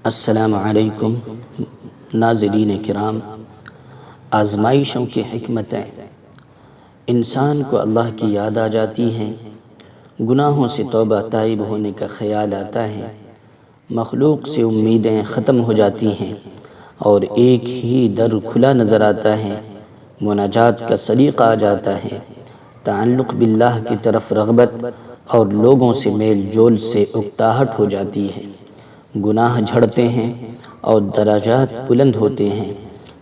السلام علیکم ناظرین کرام، آزمائشوں کی حکمتیں انسان کو اللہ کی یاد آ جاتی ہیں، گناہوں سے توبہ تائب ہونے کا خیال آتا ہے، مخلوق سے امیدیں ختم ہو جاتی ہیں اور ایک ہی در کھلا نظر آتا ہے، مناجات کا سلیقہ آ جاتا ہے، تعلق باللہ کی طرف رغبت اور لوگوں سے میل جول سے اکتاہٹ ہو جاتی ہے، گناہ جھڑتے ہیں اور درجات بلند ہوتے ہیں،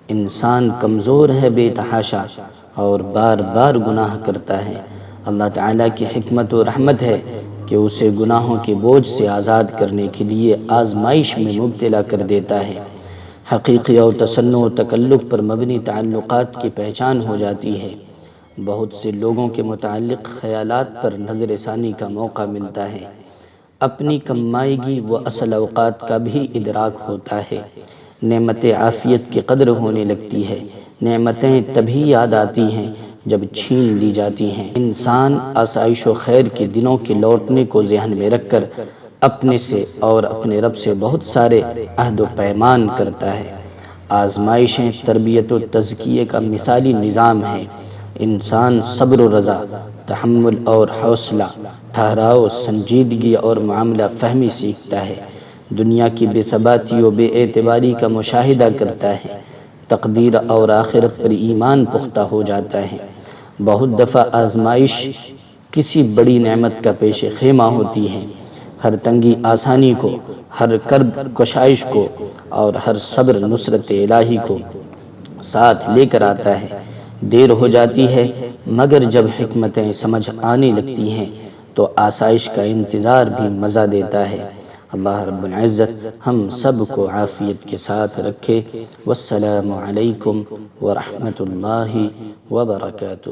انسان کمزور ہے بے تحاشا اور بار بار گناہ کرتا ہے۔ اللہ تعالیٰ کی حکمت و رحمت ہے کہ اسے گناہوں کے بوجھ سے آزاد کرنے کے لیے آزمائش میں مبتلا کر دیتا ہے۔ حقیقی اور تصنع و تکلف پر مبنی تعلقات کی پہچان ہو جاتی ہے، بہت سے لوگوں کے متعلق خیالات پر نظر ثانی کا موقع ملتا ہے، اپنی کمائیگی و اصل اوقات کا بھی ادراک ہوتا ہے، نعمت عافیت کی قدر ہونے لگتی ہے، نعمتیں تبھی یاد آتی ہیں جب چھین لی جاتی ہیں۔ انسان آسائش و خیر کے دنوں کے لوٹنے کو ذہن میں رکھ کر اپنے سے اور اپنے رب سے بہت سارے عہد و پیمان کرتا ہے۔ آزمائشیں تربیت و تزکیے کا مثالی نظام ہے، انسان صبر و رضا، تحمل اور حوصلہ، ٹھہراؤ، سنجیدگی اور معاملہ فہمی سیکھتا ہے، دنیا کی بے ثباتی و بے اعتباری کا مشاہدہ کرتا ہے، تقدیر اور آخرت پر ایمان پختہ ہو جاتا ہے۔ بہت دفعہ آزمائش کسی بڑی نعمت کا پیش خیمہ ہوتی ہے، ہر تنگی آسانی کو، ہر کرب کشائش کو اور ہر صبر نصرت الہی کو ساتھ لے کر آتا ہے۔ دیر ہو جاتی ہے مگر جب حکمتیں سمجھ آنے لگتی ہیں تو آسائش کا انتظار بھی مزہ دیتا ہے۔ اللہ رب العزت ہم سب کو عافیت کے ساتھ رکھے۔ والسلام علیکم ورحمۃ اللہ وبرکاتہ۔